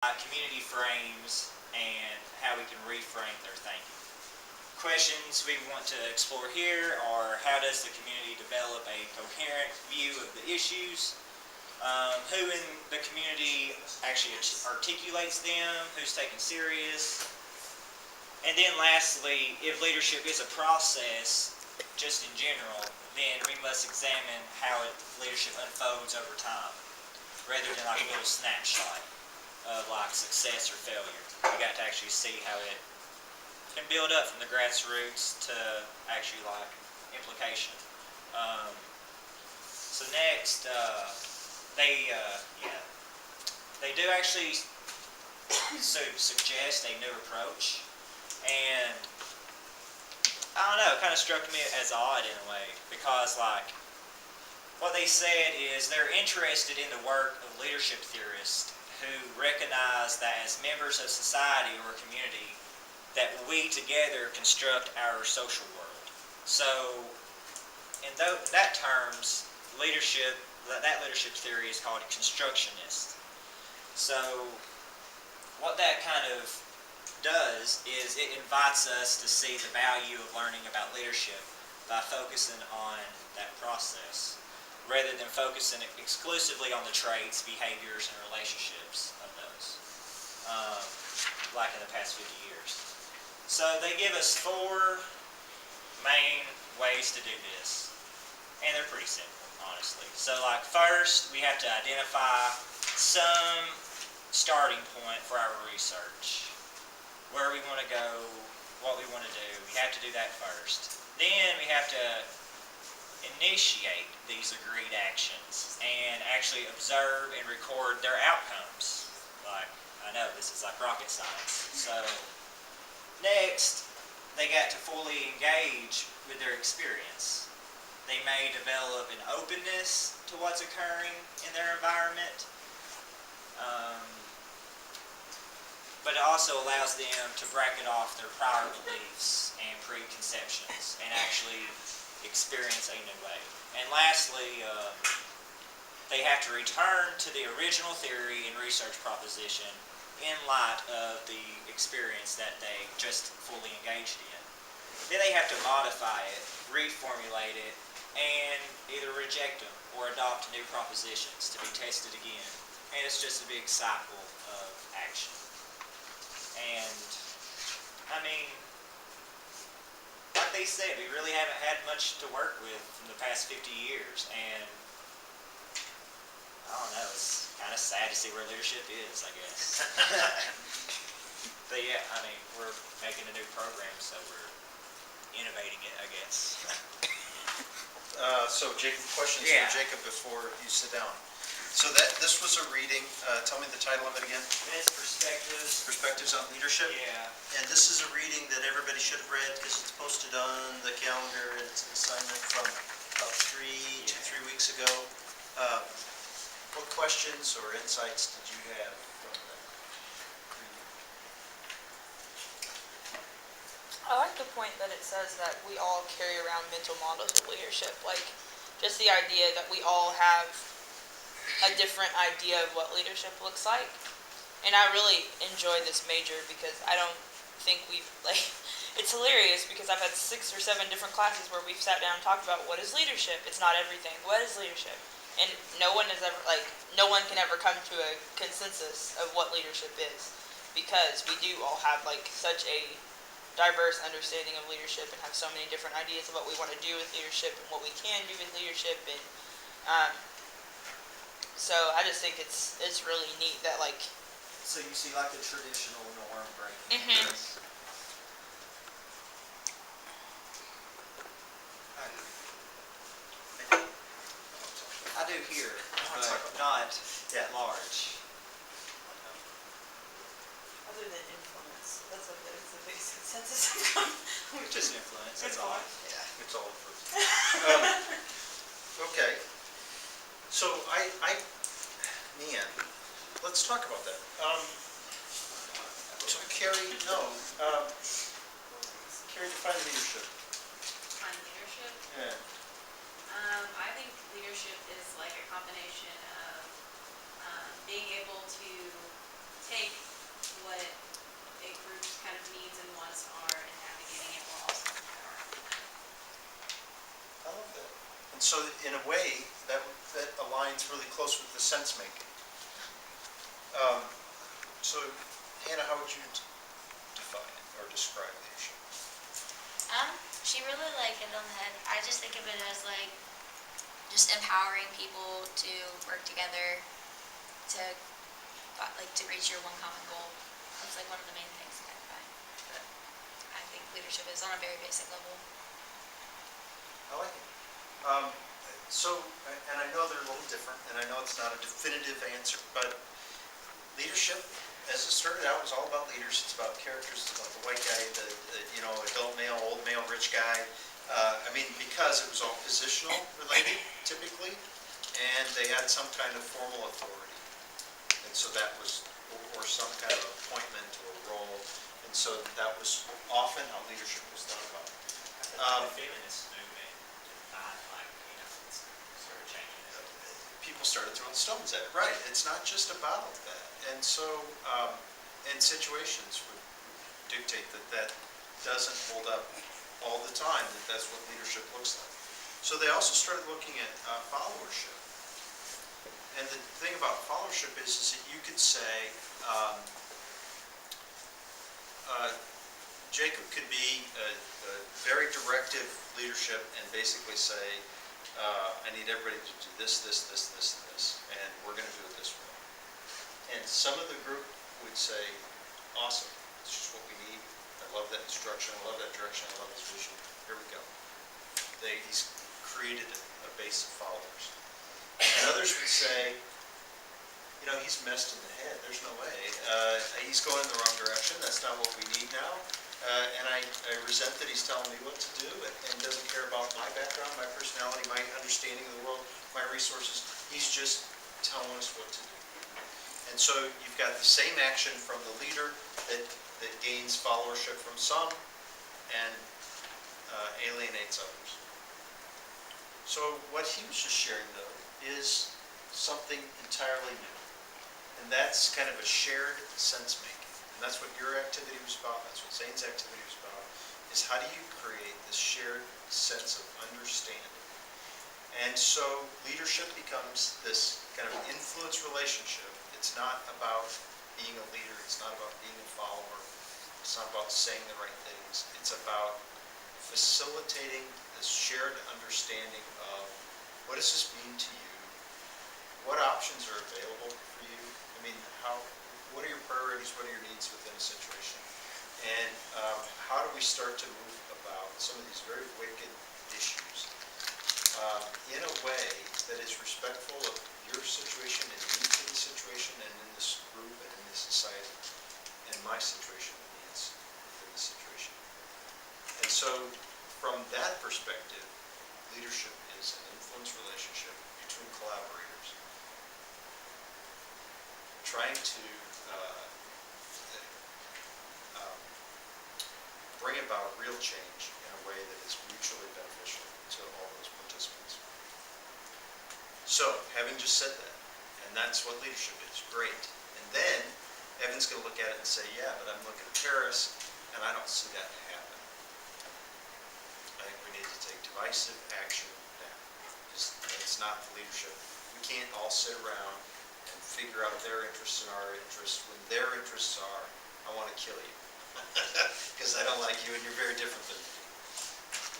community frames and how we can reframe their thinking. Questions we want to explore here are how does the community develop a coherent view of the issues? Who in the community actually articulates them? Who's taken serious? And then lastly, if leadership is a process, just in general, then we must examine how leadership unfolds over time, rather than like a little snapshot of like success or failure. We got to actually see how it can build up from the grassroots to actually like implication. So next, they do actually suggest a new approach, and I don't know, it kind of struck me as odd in a way because like what they said is they're interested in the work of leadership theorists who recognize that as members of society or community that we together construct our social world. So in that terms, leadership, that leadership theory is called constructionist. So what that kind of does is it invites us to see the value of learning about leadership by focusing on that process, rather than focusing exclusively on the traits, behaviors, and relationships of those, like in the past 50 years. So they give us 4 main ways to do this, and they're pretty simple, honestly. So like first, we have to identify some starting point for our research, where we want to go, what we want to do. We have to do that first. Then we have to initiate these agreed actions and actually observe and record their outcomes. Like, I know this is like rocket science. So next, they got to fully engage with their experience. They may develop an openness to what's occurring in their environment, but it also allows them to bracket off their prior beliefs and preconceptions and actually experience a new way. And lastly, they have to return to the original theory and research proposition in light of the experience that they just fully engaged in. Then they have to modify it, reformulate it, and either reject them or adopt new propositions to be tested again. And it's just a big cycle of action. And, I mean, like they said, we really haven't had much to work with in the past 50 years, and I don't know, it's kind of sad to see where leadership is, I guess. But yeah, I mean, we're making a new program, so we're innovating it, I guess. So Jacob, questions Yeah. for Jacob before you sit down. So this was a reading, tell me the title of it again. It's Perspectives. Perspectives on Leadership. Yeah. And this is a reading that everybody should have read because it's posted on the calendar and it's an assignment from about 2-3 weeks ago. What questions or insights did you have from that reading? I like the point that it says that we all carry around mental models of leadership, like just the idea that we all have a different idea of what leadership looks like. And I really enjoy this major because I don't think we've, like, it's hilarious because I've had 6 or 7 different classes where we've sat down and talked about what is leadership. It's not everything. What is leadership? And no one can ever come to a consensus of what leadership is, because we do all have like such a diverse understanding of leadership and have so many different ideas of what we want to do with leadership and what we can do with leadership. And so I just think it's really neat that like. So you see like the traditional norm breaking. Mm-hmm. I do here, but not at large. Other than influence, that's the biggest consensus. Just influence, that's all. Yeah, it's all for. Okay. So man, let's talk about that. So Carrie, Carrie, define leadership. On leadership, Yeah. I think leadership is like a combination of being able to take what a group's kind of needs and wants are and navigating it while also empowering them. I love that. And so in a way, that aligns really close with the sense making. So Hannah, how would you define it or describe leadership? She really hit it on the head. I just think of it as just empowering people to work together to reach your one common goal. That's one of the main things that I think leadership is on a very basic level. I like it. And I know they're a little different, and I know it's not a definitive answer, but leadership, as it started out, was all about leaders. It's about characters. It's about the white guy, the adult male, old male, rich guy. Because it was all positional related, typically, and they had some kind of formal authority. And so that was, or some kind of appointment or role. And so that was often how leadership was thought about. The feminist movement started changing it. People started throwing stones at it. Right. It's not just about that. And so, and situations would dictate that doesn't hold up all the time, that's what leadership looks like. So they also started looking at followership. And the thing about followership is that you could say, Jacob could be a very directive leadership and basically say, I need everybody to do this, this, this, this, and this, and we're going to do it this way. And some of the group would say, awesome, it's just what we need. I love that instruction, I love that direction, I love this vision. Here we go. He's created a base of followers. And others would say, he's messed in the head, there's no way. He's going in the wrong direction, that's not what we need now. And I resent that he's telling me what to do and doesn't care about my background, my personality, my understanding of the world, my resources. He's just telling us what to do. And so you've got the same action from the leader that gains followership from some and alienates others. So what he was just sharing, though, is something entirely new. And that's kind of a shared sense-making. And that's what your activity was about, that's what Zane's activity was about, is how do you create this shared sense of understanding? And so leadership becomes this kind of influence relationship. It's not about being a leader, it's not about being a follower, it's not about saying the right things, it's about facilitating this shared understanding of what does this mean to you, what options are available for you, what are your priorities, what are your needs within a situation, and how do we start to move about some of these very wicked issues in a way that is respectful of your situation and needs in the situation and in this group and in this society and my situation and needs in this situation. And so from that perspective, leadership is an influence relationship between collaborators trying to bring about real change in a way that is mutually beneficial to all those participants. So, having just said that, and that's what leadership is, great. And then, Evan's going to look at it and say, yeah, but I'm looking at Paris, and I don't see that happen. I think we need to take divisive action now. It's not the leadership. We can't all sit around and figure out their interests and our interests when their interests are, I want to kill you. Because I don't like you and you're very different than me.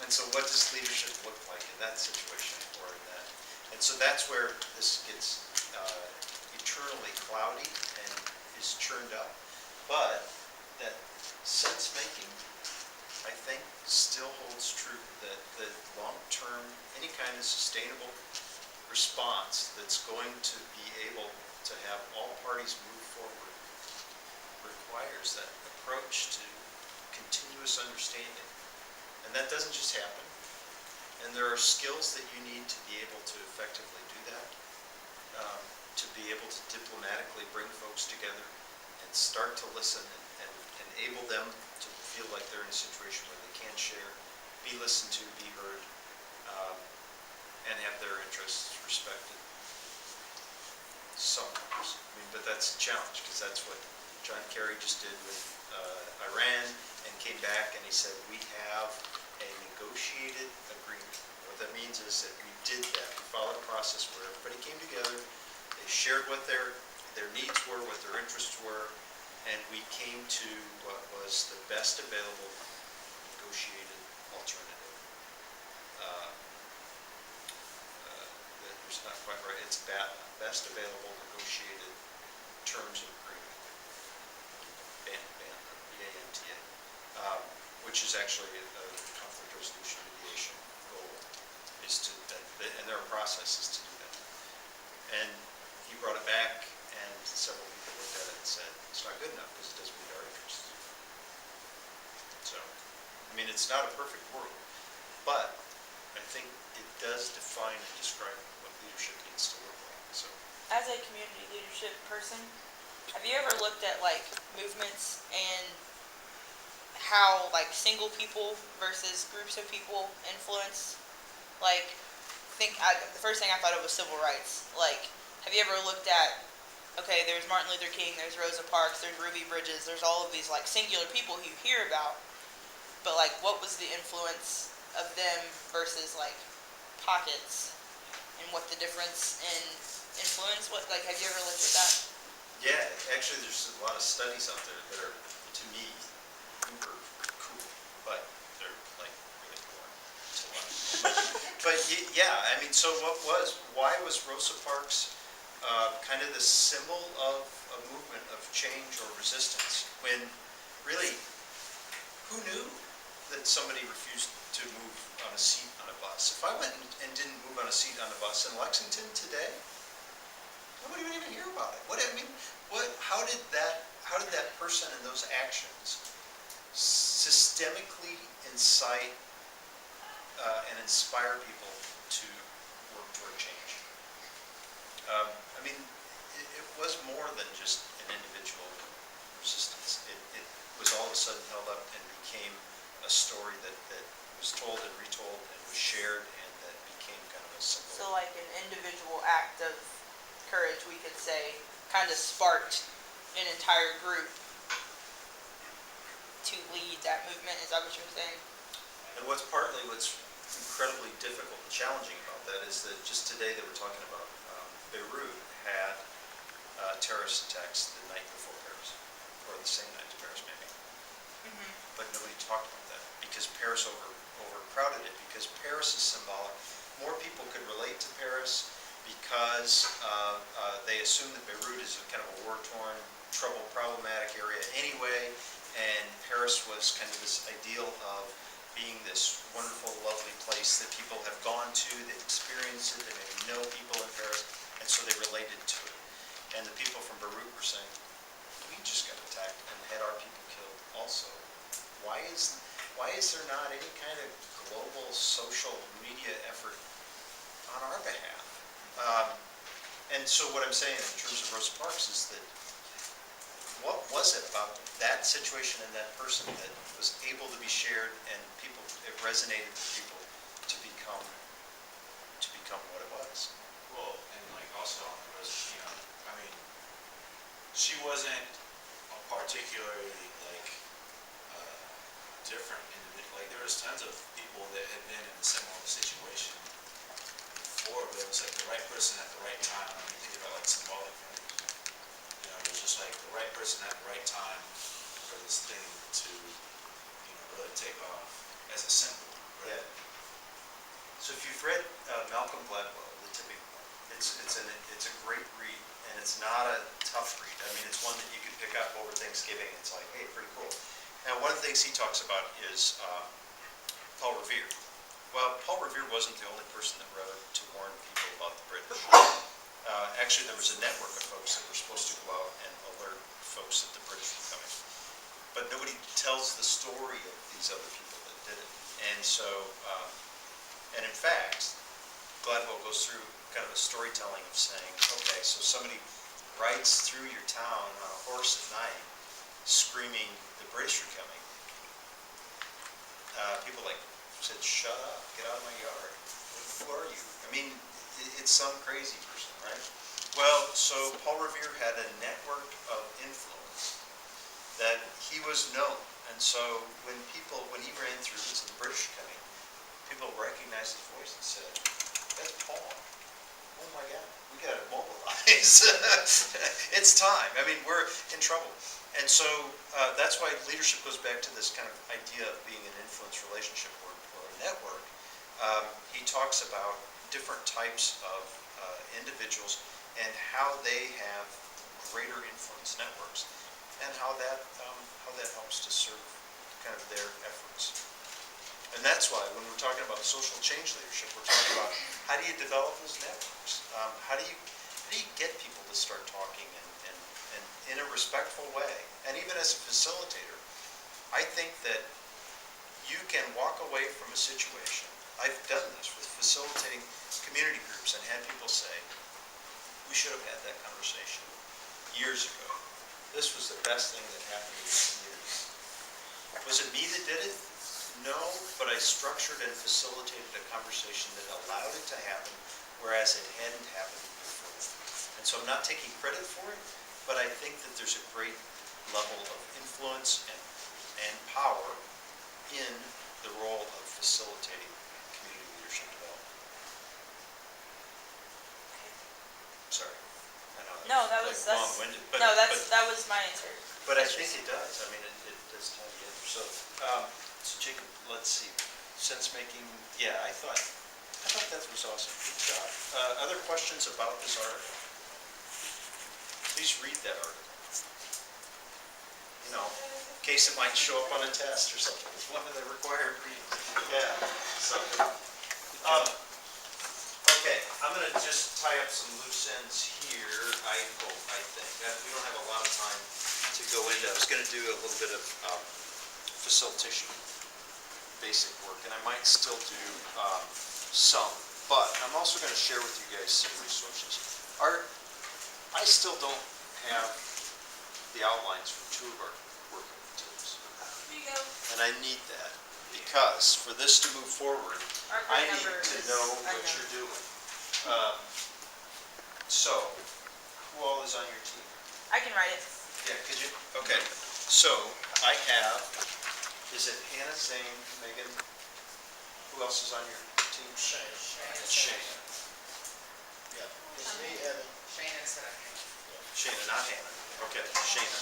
And so what does leadership look like in that situation or in that? And so that's where this gets eternally cloudy and is churned up. But that sense-making, I think, still holds true. That the long-term, any kind of sustainable response that's going to be able to have all parties move forward requires that approach to continuous understanding. And that doesn't just happen. And there are skills that you need to be able to effectively do that, to be able to diplomatically bring folks together and start to listen and enable them to feel like they're in a situation where they can share, be listened to, be heard, and have their interests respected. Sometimes. But that's a challenge because that's what Kerry just did with Iran, and came back and he said, we have a negotiated agreement. What that means is that we did that. We followed a process where everybody came together, they shared what their needs were, what their interests were, and we came to what was the best available negotiated alternative. It's not quite right. It's best available negotiated terms of agreement. BANTA, which is actually a conflict resolution mediation goal, is to, and there are processes to do that. And he brought it back, and several people looked at it and said, it's not good enough because it doesn't meet our interests. So, I mean, it's not a perfect world, but I think it does define and describe what leadership needs to look like. So, As a community leadership person, have you ever looked at like movements and how like single people versus groups of people influence? Like, the first thing I thought of was civil rights. Like, have you ever looked at, okay, there's Martin Luther King, there's Rosa Parks, there's Ruby Bridges, there's all of these like singular people who you hear about, but like what was the influence of them versus like pockets, and what the difference in influence, what, like, have you ever looked at that? yeah, actually, there's a lot of studies out there that are, to me, uber cool, but they're like really boring. It's a lot. But yeah, I mean, so why was Rosa Parks kind of the symbol of a movement of change or resistance, when really, who knew that somebody refused to move on a seat on a bus? If I went and didn't move on a seat on a bus in Lexington today, nobody would even hear about it. How did that person and those actions systemically incite and inspire people to work toward change? I mean, it was more than just an individual resistance. It was all of a sudden held up and became a story that was told and retold and was shared, and that became kind of a symbol. So like an individual act of courage, we could say, kind of sparked an entire group to lead that movement. Is that what you're saying? And what's incredibly difficult and challenging about that is that just today they were talking about Beirut had terrorist attacks the night before Paris, or the same night as Paris maybe. Mm-hmm. But nobody talked about that because Paris overcrowded it, because Paris is symbolic. More people could relate to Paris because they assume that Beirut is a kind of a war-torn, troubled, problematic area anyway, and Paris was kind of this ideal of being this wonderful, lovely place that people have gone to, they've experienced it, they maybe know people in Paris, and so they related to it. And the people from Beirut were saying, we just got attacked and had our people killed also. Why is there not any kind of global social media effort on our behalf? And so what I'm saying in terms of Rosa Parks is that what was it about that situation and that person that was able to be shared and it resonated with people to become what it was? Well, and like also on the I mean, she wasn't a particularly like different individual. Like there was tons of people that had been in a similar situation before, but it was like the right person at the right time. When you think about like symbolic things, it was just like the right person at the right time for this thing to, really take off as a symbol. Right? Yeah. So if you've read Malcolm Gladwell, The Tipping Point, it's a great read, and it's not a tough read. I mean, it's one that you can pick up over Thanksgiving. It's like, hey, pretty cool. Now, one of the things he talks about is Paul Revere. Well, Paul Revere wasn't the only person that wrote to warn people about the British. Actually, there was a network of folks that were supposed to go out and alert folks that the British were coming. But nobody tells the story of these other people that did it. And so, and in fact, Gladwell goes through kind of a storytelling of saying, okay, so somebody rides through your town on a horse at night, screaming, the British are coming. People said, shut up, get out of my yard. Who are you? I mean, it's some crazy person, right? Well, so Paul Revere had a network of influence he was known. And so when he ran through, this is the British coming, people recognized his voice and said, that's Paul. Oh my God, we gotta mobilize. It's time. I mean, we're in trouble. And so that's why leadership goes back to this kind of idea of being an influence relationship or a network. He talks about different types of individuals and how they have greater influence networks and how that helps to serve kind of their efforts. And that's why when we're talking about social change leadership, we're talking about how do you develop those networks? How do you get people to start talking and in a respectful way? And even as a facilitator, I think that you can walk away from a situation. I've done this with facilitating community groups and had people say, we should have had that conversation years ago. This was the best thing that happened to the community. Was it me that did it? No, but I structured and facilitated a conversation that allowed it to happen, whereas it hadn't happened before. And so I'm not taking credit for it, but I think that there's a great level of influence and power in the role of facilitating community leadership development. Sorry. I know No, that was, like that's, long-winded, that was my answer. but I think it does. I mean, it does tie together. So Jacob, let's see. Sense making. Yeah, I thought that was awesome. Good job. Other questions about this article? Please read that article. You know, in case it might show up on a test or something. It's one of the required readings. Yeah. So. Okay, I'm going to just tie up some loose ends here. I think we don't have a lot of time to go into. I was going to do a little bit of facilitation basic work, and I might still do some, but I'm also going to share with you guys some resources. I still don't have the outlines for two of our working teams. Here you go. And I need that, because for this to move forward, Our I grade need number to is know what unknown. you're doing. So, who all is on your team? I can write it. Yeah, could you, okay, so I have, is it Hannah, Zane, Megan? Who else is on your team? Shane. Shane. Yeah, it's me, Evan. Shana, not Hannah. Okay, Shana.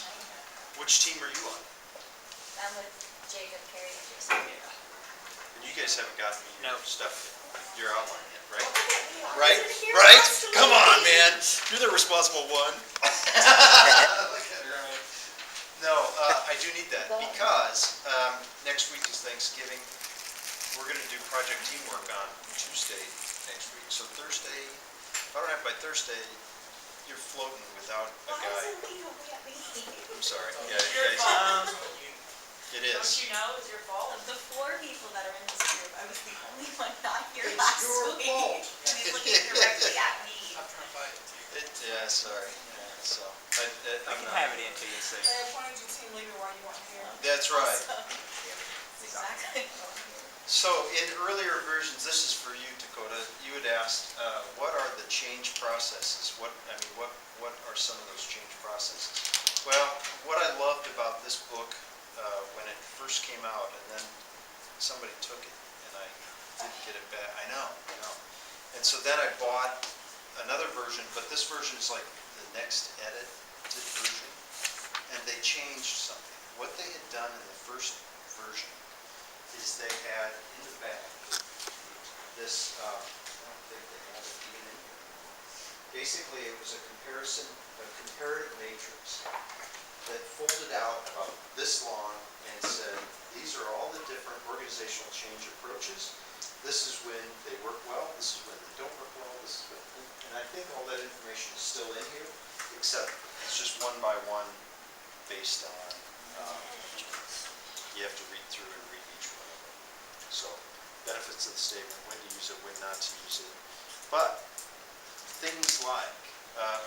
Which team are you on? I'm with Jacob, Carrie, and Jason. And you guys haven't gotten me your No. stuff yet, your outline yet, right? Right? Right? Come on, man. You're the responsible one. No, I do need that because next week is Thanksgiving. We're going to do project teamwork on Tuesday next week. So Thursday, if I don't have it by Thursday, you're floating without a guy. I'm sorry. Yeah, you guys, it Don't is. you know it's your fault? Of the 4 people that are in this group, I was the only one not here It's last your week. fault. And he's looking directly at me. Yeah, sorry. Yeah, so I I'm can not. have it into you soon. They appointed you team leader while you weren't here. That's right. Exactly. So in earlier versions, this is for you, Dakota. You had asked, what are the change processes? What are some of those change processes? Well, what I loved about this book when it first came out, and then somebody took it, and I didn't get it back. I know. And so then I bought another version, but this version is like the next edited version, and they changed something. What they had done in the first version is they had in the back this, I don't think they have it even in here. Basically, it was a comparative matrix that folded out about this long and said, these are all the different organizational change approaches. This is when they work well, this is when they don't work well, this is when, and I think all that information is still in here, except it's just one by one based on, you have to read through and read each one of them. So, benefits of the statement, when to use it, when not to use it. But, things like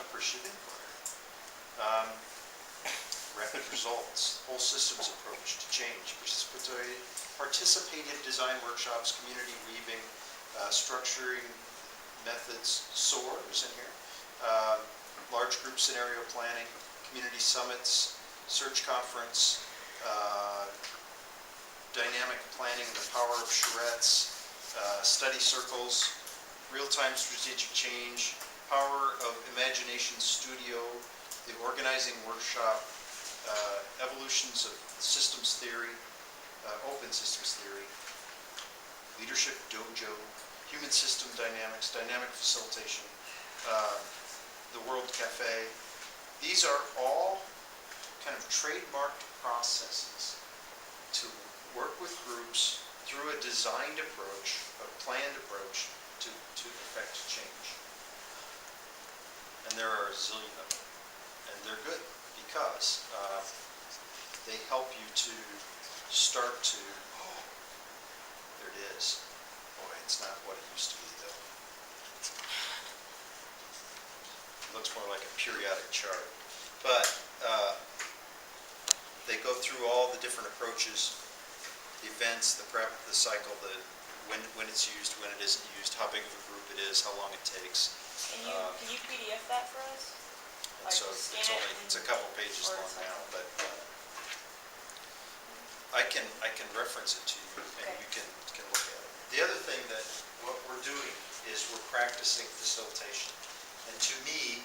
appreciative inquiry, rapid results, whole systems approach to change, participative design workshops, community weaving, structuring methods, SOAR is in here, large group scenario planning, community summits, search conference, dynamic planning and the power of charrettes, study circles, real-time strategic change, power of imagination studio, the organizing workshop, evolutions of systems theory, open systems theory, leadership dojo, human system dynamics, dynamic facilitation, the World Cafe. These are all kind of trademarked processes to work with groups through a designed approach, a planned approach to effect change. And there are a zillion of them. And they're good because they help you to start to, oh, there it is. Boy, it's not what it used to be though. It looks more like a periodic chart. But they go through all the different approaches, the events, the prep, the cycle, the when it's used, when it isn't used, how big of a group it is, how long it takes. Can you PDF that for us? And Like so scan it's it only, it's a and- couple pages or long it's now, like- but I can reference it to you and Okay. you can look at it. The other thing that what we're doing is we're practicing facilitation. And to me,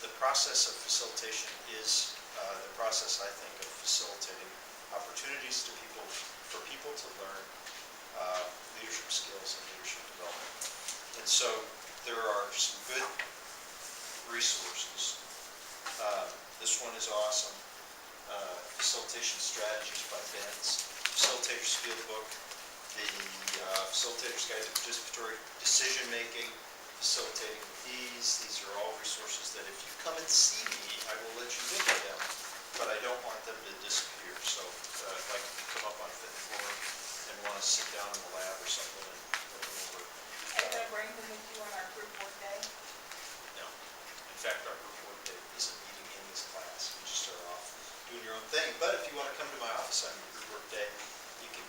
the process of facilitation is the process, I think, of facilitating opportunities for people to learn leadership skills and leadership development. And so there are some good resources. This one is awesome. Facilitation Strategies by Benz, Facilitator's Field Book, the Facilitator's Guide to Participatory Decision Making, Facilitating with Ease. These are all resources that if you come and see me, I will let you look at them, but I don't want them to disappear. So if I can come up on fifth floor and want to sit down in the lab or something and look them over. Are you gonna bring them with you on our group work day? No. In fact, our group work day isn't meeting in this class. We just are off doing your own thing. But if you want to come to my office on your group work day, you can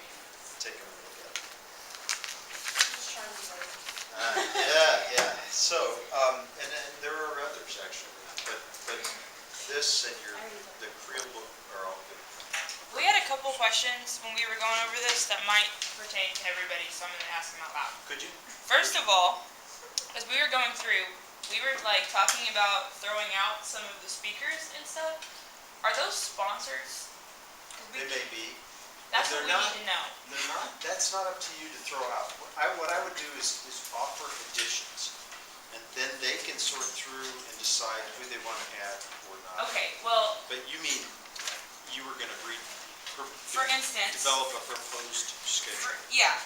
take them and look at it. Just trying to be ready. Yeah. So, and then there are others actually, but this and the Creel book are all good. We had a couple questions when we were going over this that might pertain to everybody, so I'm gonna ask them out loud. Could you? First of all, as we were going through, we were like talking about throwing out some of the speakers and stuff. Are those sponsors? 'Cause They may be. That's they're what we not. need to know. They're not. That's not up to you to throw out. What I would do is offer additions, and then they can sort through and decide who they want to add or not. Okay, well, But you mean you were going to for instance, develop a proposed schedule? yeah.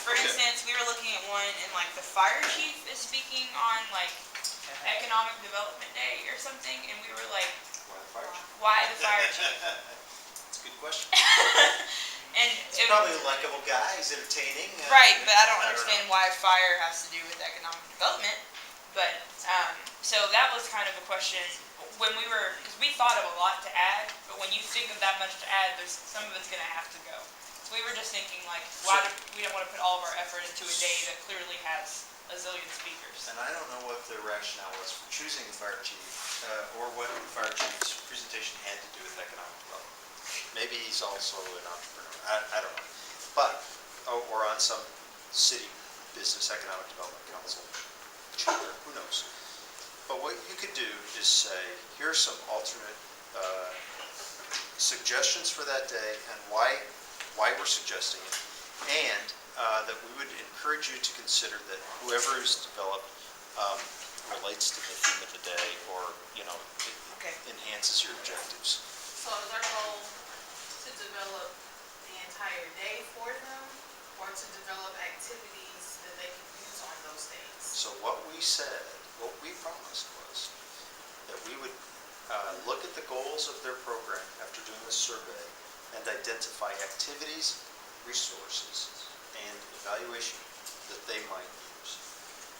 For Okay. instance, we were looking at one and like the fire chief is speaking on like economic development day or something, and we were like, Why the fire chief? why the fire chief? That's a good question. And He's probably a likable guy. He's entertaining. right, but I don't know. understand why fire has to do with economic development. But so that was kind of a question when we were, because we thought of a lot to add, but when you think of that much to add, there's some of it's going to have to go. So we were just thinking like, why do we don't want to put all of our effort into a day that clearly has a zillion speakers. And I don't know what the rationale was for choosing the fire chief, or what the fire chief's presentation had to do with economic development. Maybe he's also an entrepreneur. I don't know. But, or on some city business economic development council charter, who knows? But what you could do is say, here are some alternate suggestions for that day and why we're suggesting it. And that we would encourage you to consider that whoever is developed relates to the theme of the day or, Okay. enhances your objectives. So is our goal to develop the entire day for them, or to develop activities that they can use on those days? So what we said, what we promised was that we would look at the goals of their program after doing the survey and identify activities, resources, and evaluation that they might use.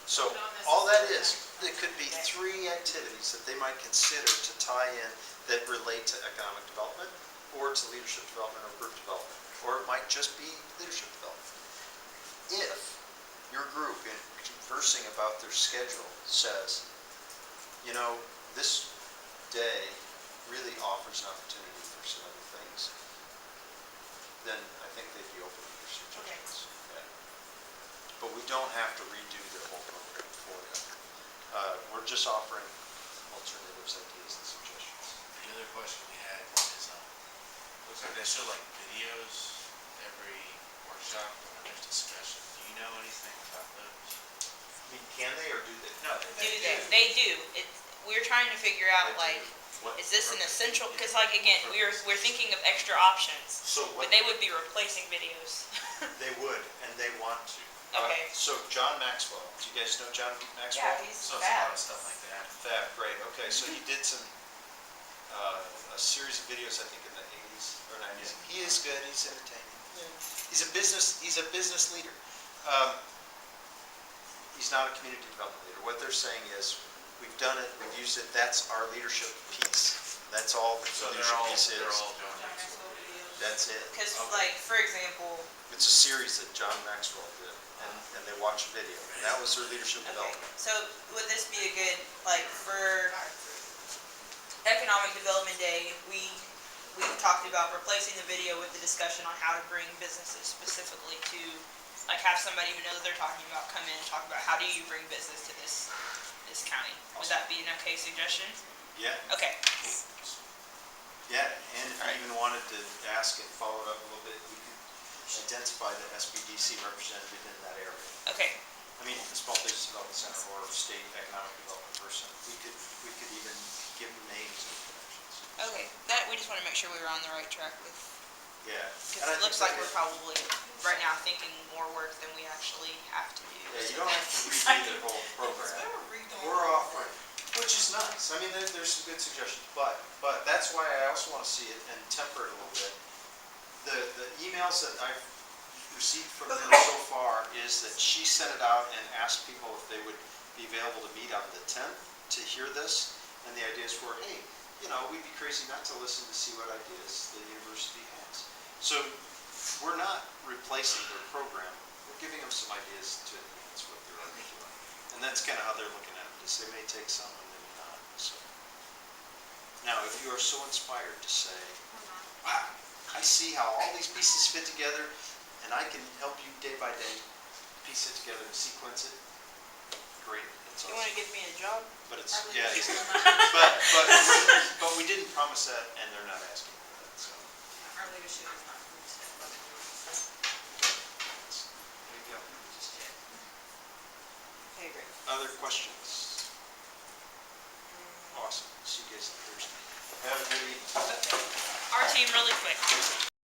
So all that is, it could be 3 activities that they might consider to tie in that relate to economic development or to leadership development or group development, or it might just be leadership development. If your group, in conversing about their schedule, says, this day really offers an opportunity for some other things, then I think they'd be open to your suggestions. Yeah. But we don't have to redo their whole program for them. We're just offering alternatives, ideas, and suggestions. The other question we had is, looks like they show like videos every workshop when there's discussion. Do you know anything about those? I mean, can they or do they? No, They do. We're trying to figure out, They like, do. What- is this an okay. essential, because like, again, we're thinking of extra options, So what, but they would be replacing videos. they would, and they want to. Okay. So John Maxwell, do you guys know John Maxwell? Yeah, he's So it's a lot of stuff like that. Fab, great, okay, so he did some, a series of videos, I think, in the 80s or 90s. He is good, he's entertaining. He's a business leader. He's not a community development leader. What they're saying is, we've done it, we've used it, that's our leadership piece. That's all the So leadership piece they're is. all John John Maxwell. Maxwell videos. That's it. Because, Okay. like, for example, It's a series that John Maxwell did, and they watch a video. That was their leadership okay, development. so would this be a good, like, for Economic Development Day, we've talked about replacing the video with the discussion on how to bring businesses specifically to, like, have somebody who knows what they're talking about come in and talk about how do you bring business to this county? Would that be an okay suggestion? Yeah, Okay, yeah, and if you Alright. even wanted to ask and follow it up a little bit, we could identify the SBDC representative in that area. okay, I mean, the Small Business Development Center or state economic development person, we could even give them names and connections. okay. That, we just want to make sure we were on the right track with, Yeah. because And I it looks think like that we're probably, right now, thinking more work than we actually have to do. Yeah, you don't have to redo the whole program. We're offering, which is nice. I mean, there's some good suggestions, but that's why I also want to see it and temper it a little bit. The emails that I've received from them so far is that she sent it out and asked people if they would be available to meet on the 10th to hear this. And the ideas were, hey, we'd be crazy not to listen to see what ideas the university has. So we're not replacing their program. We're giving them some ideas to enhance what they're already doing. And that's kind of how they're looking at it, is they may take some and they may not. So now, if you are so inspired to say, wow, I see how all these pieces fit together, and I can help you day by day piece it together and sequence it, great. That's You want to awesome. give me a job? But it's, Probably yeah, just exactly. but we didn't promise that, and they're not asking for that, so Our leadership is not going to step up. there you go. Okay, great. Other questions? Awesome. See you guys on Thursday. Have a good evening. Our team really quick.